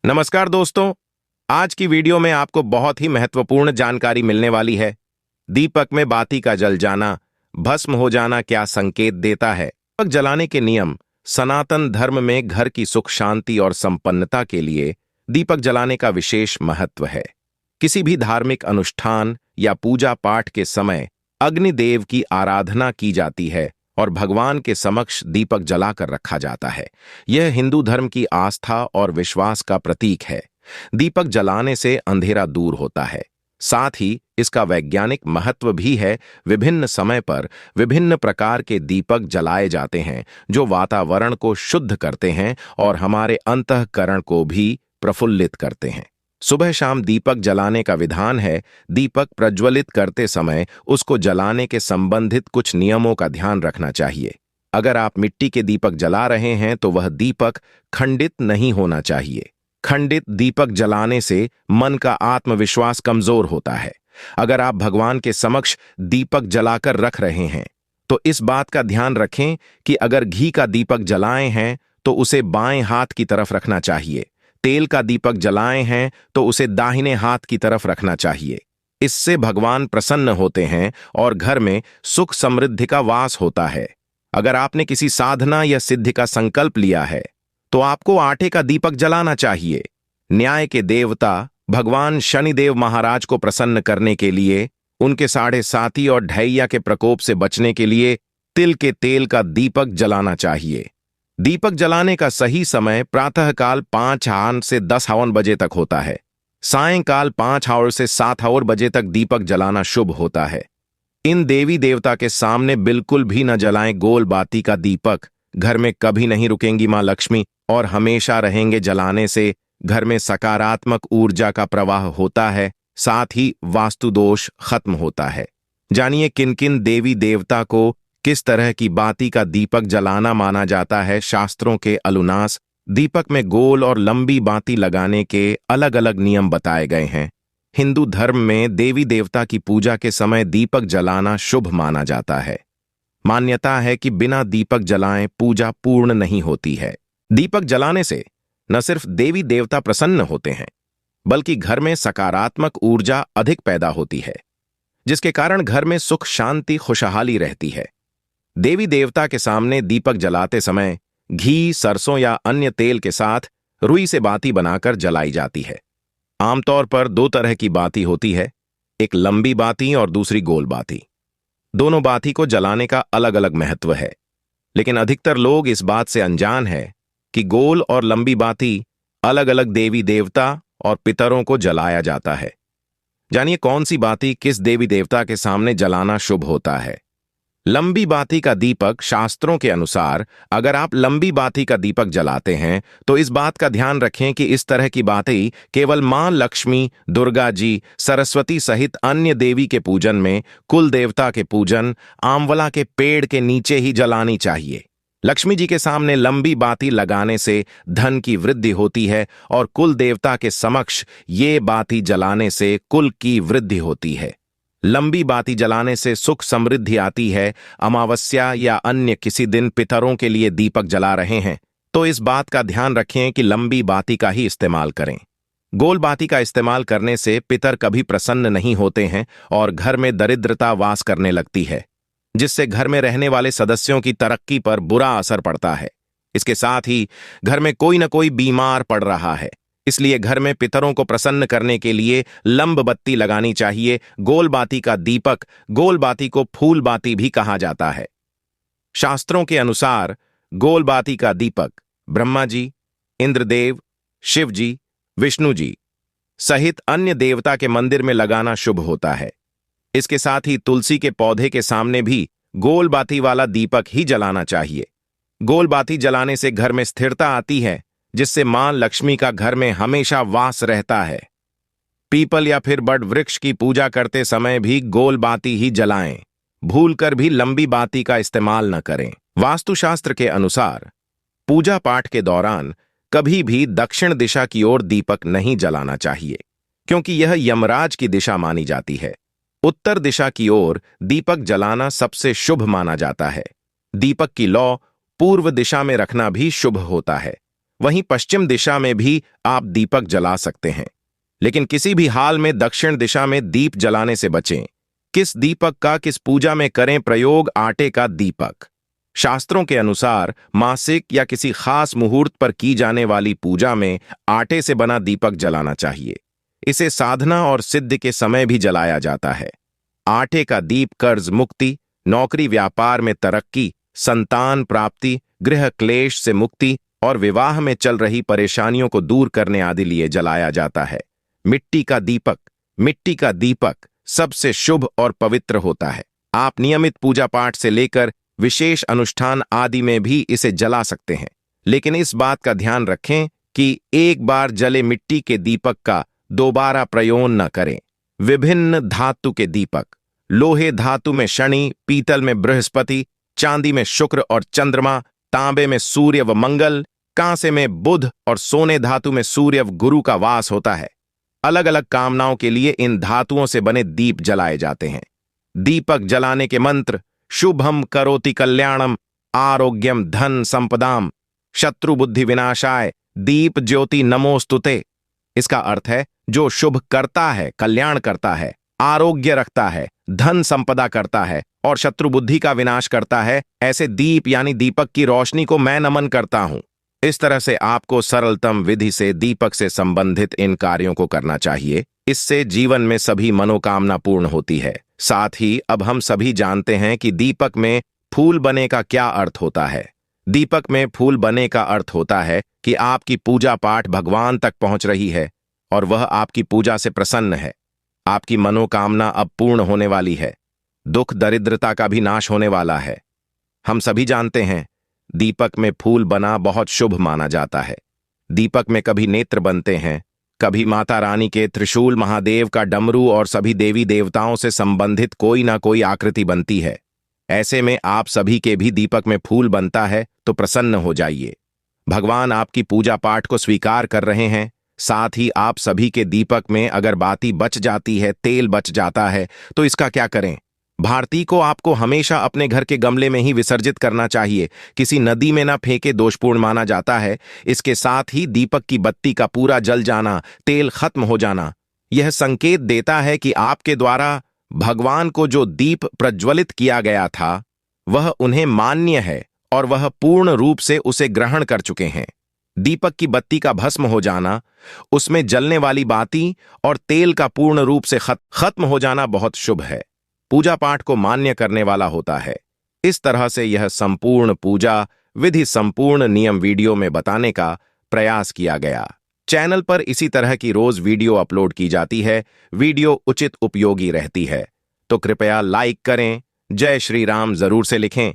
नमस्कार दोस्तों। आज की वीडियो में आपको बहुत ही महत्वपूर्ण जानकारी मिलने वाली है। दीपक में बाती का जल जाना, भस्म हो जाना क्या संकेत देता है। दीपक जलाने के नियम। सनातन धर्म में घर की सुख शांति और संपन्नता के लिए दीपक जलाने का विशेष महत्व है। किसी भी धार्मिक अनुष्ठान या पूजा पाठ के समय अग्निदेव की आराधना की जाती है और भगवान के समक्ष दीपक जलाकर रखा जाता है। यह हिंदू धर्म की आस्था और विश्वास का प्रतीक है। दीपक जलाने से अंधेरा दूर होता है। साथ ही इसका वैज्ञानिक महत्व भी है। विभिन्न समय पर विभिन्न प्रकार के दीपक जलाए जाते हैं जो वातावरण को शुद्ध करते हैं और हमारे अंतःकरण को भी प्रफुल्लित करते हैं। सुबह शाम दीपक जलाने का विधान है। दीपक प्रज्वलित करते समय उसको जलाने के संबंधित कुछ नियमों का ध्यान रखना चाहिए। अगर आप मिट्टी के दीपक जला रहे हैं तो वह दीपक खंडित नहीं होना चाहिए। खंडित दीपक जलाने से मन का आत्मविश्वास कमजोर होता है। अगर आप भगवान के समक्ष दीपक जलाकर रख रहे हैं तो इस बात का ध्यान रखें कि अगर घी का दीपक जलाए हैं तो उसे बाएं हाथ की तरफ रखना चाहिए। तेल का दीपक जलाए हैं तो उसे दाहिने हाथ की तरफ रखना चाहिए। इससे भगवान प्रसन्न होते हैं और घर में सुख समृद्धि का वास होता है। अगर आपने किसी साधना या सिद्धि का संकल्प लिया है तो आपको आटे का दीपक जलाना चाहिए। न्याय के देवता भगवान शनिदेव महाराज को प्रसन्न करने के लिए, उनके 7.5 और ढैया के प्रकोप से बचने के लिए तिल के तेल का दीपक जलाना चाहिए। दीपक जलाने का सही समय प्रातःकाल 5 आवर से 10 आवर बजे तक होता है। सायंकाल 5 आवर से 7 आवर बजे तक दीपक जलाना शुभ होता है। इन देवी देवता के सामने बिल्कुल भी न जलाएं गोल बाती का दीपक। घर में कभी नहीं रुकेंगी मां लक्ष्मी और हमेशा रहेंगे। जलाने से घर में सकारात्मक ऊर्जा का प्रवाह होता है, साथ ही वास्तु दोष खत्म होता है। जानिए किन किन देवी देवता को किस तरह की बाती का दीपक जलाना माना जाता है। शास्त्रों के अनुसार दीपक में गोल और लंबी बाती लगाने के अलग अलग नियम बताए गए हैं। हिंदू धर्म में देवी देवता की पूजा के समय दीपक जलाना शुभ माना जाता है। मान्यता है कि बिना दीपक जलाएं पूजा पूर्ण नहीं होती है। दीपक जलाने से न सिर्फ देवी देवता प्रसन्न होते हैं बल्कि घर में सकारात्मक ऊर्जा अधिक पैदा होती है, जिसके कारण घर में सुख शांति खुशहाली रहती है। देवी देवता के सामने दीपक जलाते समय घी, सरसों या अन्य तेल के साथ रुई से बाती बनाकर जलाई जाती है। आमतौर पर 2 तरह की बाती होती है, एक लंबी बाती और दूसरी गोल बाती। दोनों बाती को जलाने का अलग अलग महत्व है, लेकिन अधिकतर लोग इस बात से अनजान है कि गोल और लंबी बाती अलग अलग देवी देवता और पितरों को जलाया जाता है। जानिए कौन सी बाती किस देवी देवता के सामने जलाना शुभ होता है। लंबी बाती का दीपक। शास्त्रों के अनुसार अगर आप लंबी बाती का दीपक जलाते हैं तो इस बात का ध्यान रखें कि इस तरह की बाती केवल मां लक्ष्मी, दुर्गा जी, सरस्वती सहित अन्य देवी के पूजन में, कुल देवता के पूजन, आंवला के पेड़ के नीचे ही जलानी चाहिए। लक्ष्मी जी के सामने लंबी बाती लगाने से धन की वृद्धि होती है और कुल देवता के समक्ष ये बाती जलाने से कुल की वृद्धि होती है। लंबी बाती जलाने से सुख समृद्धि आती है। अमावस्या या अन्य किसी दिन पितरों के लिए दीपक जला रहे हैं तो इस बात का ध्यान रखें कि लंबी बाती का ही इस्तेमाल करें। गोल बाती का इस्तेमाल करने से पितर कभी प्रसन्न नहीं होते हैं और घर में दरिद्रता वास करने लगती है, जिससे घर में रहने वाले सदस्यों की तरक्की पर बुरा असर पड़ता है। इसके साथ ही घर में कोई न कोई बीमार पड़ रहा है, इसलिए घर में पितरों को प्रसन्न करने के लिए लंब बत्ती लगानी चाहिए। गोल बाती का दीपक। गोल बाती को फूल बाती भी कहा जाता है। शास्त्रों के अनुसार गोल बाती का दीपक ब्रह्मा जी, इंद्रदेव, शिव जी, विष्णु जी सहित अन्य देवता के मंदिर में लगाना शुभ होता है। इसके साथ ही तुलसी के पौधे के सामने भी गोल बाती वाला दीपक ही जलाना चाहिए। गोल बाती जलाने से घर में स्थिरता आती है, जिससे मां लक्ष्मी का घर में हमेशा वास रहता है। पीपल या फिर बड़ वृक्ष की पूजा करते समय भी गोल बाती ही जलाएं। भूलकर भी लंबी बाती का इस्तेमाल न करें। वास्तुशास्त्र के अनुसार पूजा पाठ के दौरान कभी भी दक्षिण दिशा की ओर दीपक नहीं जलाना चाहिए, क्योंकि यह यमराज की दिशा मानी जाती है। उत्तर दिशा की ओर दीपक जलाना सबसे शुभ माना जाता है। दीपक की लौ पूर्व दिशा में रखना भी शुभ होता है। वहीं पश्चिम दिशा में भी आप दीपक जला सकते हैं, लेकिन किसी भी हाल में दक्षिण दिशा में दीप जलाने से बचें। किस दीपक का किस पूजा में करें प्रयोग? आटे का दीपक। शास्त्रों के अनुसार मासिक या किसी खास मुहूर्त पर की जाने वाली पूजा में आटे से बना दीपक जलाना चाहिए। इसे साधना और सिद्धि के समय भी जलाया जाता है। आटे का दीप कर्ज मुक्ति, नौकरी व्यापार में तरक्की, संतान प्राप्ति, गृह क्लेश से मुक्ति और विवाह में चल रही परेशानियों को दूर करने आदि लिए जलाया जाता है। मिट्टी का दीपक। मिट्टी का दीपक सबसे शुभ और पवित्र होता है। आप नियमित पूजा पाठ से लेकर विशेष अनुष्ठान आदि में भी इसे जला सकते हैं, लेकिन इस बात का ध्यान रखें कि एक बार जले मिट्टी के दीपक का दोबारा प्रयोग न करें। विभिन्न धातु के दीपक। लोहे धातु में शनि, पीतल में बृहस्पति, चांदी में शुक्र और चंद्रमा, तांबे में सूर्य व मंगल, कांसे में बुध और सोने धातु में सूर्य व गुरु का वास होता है। अलग अलग कामनाओं के लिए इन धातुओं से बने दीप जलाए जाते हैं। दीपक जलाने के मंत्र: शुभम करोति कल्याणम, आरोग्यम धन संपदाम, शत्रु बुद्धि विनाशाय, दीप ज्योति नमोस्तुते। इसका अर्थ है जो शुभ करता है, कल्याण करता है, आरोग्य रखता है, धन संपदा करता है और शत्रु बुद्धि का विनाश करता है, ऐसे दीप यानी दीपक की रोशनी को मैं नमन करता हूं। इस तरह से आपको सरलतम विधि से दीपक से संबंधित इन कार्यों को करना चाहिए। इससे जीवन में सभी मनोकामना पूर्ण होती है। साथ ही अब हम सभी जानते हैं कि दीपक में फूल बने का क्या अर्थ होता है। दीपक में फूल बने का अर्थ होता है कि आपकी पूजा पाठ भगवान तक पहुंच रही है और वह आपकी पूजा से प्रसन्न है। आपकी मनोकामना अब पूर्ण होने वाली है। दुख दरिद्रता का भी नाश होने वाला है। हम सभी जानते हैं दीपक में फूल बना बहुत शुभ माना जाता है। दीपक में कभी नेत्र बनते हैं, कभी माता रानी के त्रिशूल, महादेव का डमरू और सभी देवी देवताओं से संबंधित कोई ना कोई आकृति बनती है। ऐसे में आप सभी के भी दीपक में फूल बनता है तो प्रसन्न हो जाइए। भगवान आपकी पूजा पाठ को स्वीकार कर रहे हैं। साथ ही आप सभी के दीपक में अगर बाती बच जाती है, तेल बच जाता है, तो इसका क्या करें? भारती को आपको हमेशा अपने घर के गमले में ही विसर्जित करना चाहिए। किसी नदी में ना फेंके, दोषपूर्ण माना जाता है। इसके साथ ही दीपक की बत्ती का पूरा जल जाना, तेल खत्म हो जाना, यह संकेत देता है कि आपके द्वारा भगवान को जो दीप प्रज्वलित किया गया था वह उन्हें मान्य है और वह पूर्ण रूप से उसे ग्रहण कर चुके हैं। दीपक की बत्ती का भस्म हो जाना, उसमें जलने वाली बाती और तेल का पूर्ण रूप से खत्म हो जाना बहुत शुभ है, पूजा पाठ को मान्य करने वाला होता है। इस तरह से यह संपूर्ण पूजा विधि संपूर्ण नियम वीडियो में बताने का प्रयास किया गया। चैनल पर इसी तरह की रोज वीडियो अपलोड की जाती है। वीडियो उचित उपयोगी रहती है तो कृपया लाइक करें, जय श्री राम जरूर से लिखें।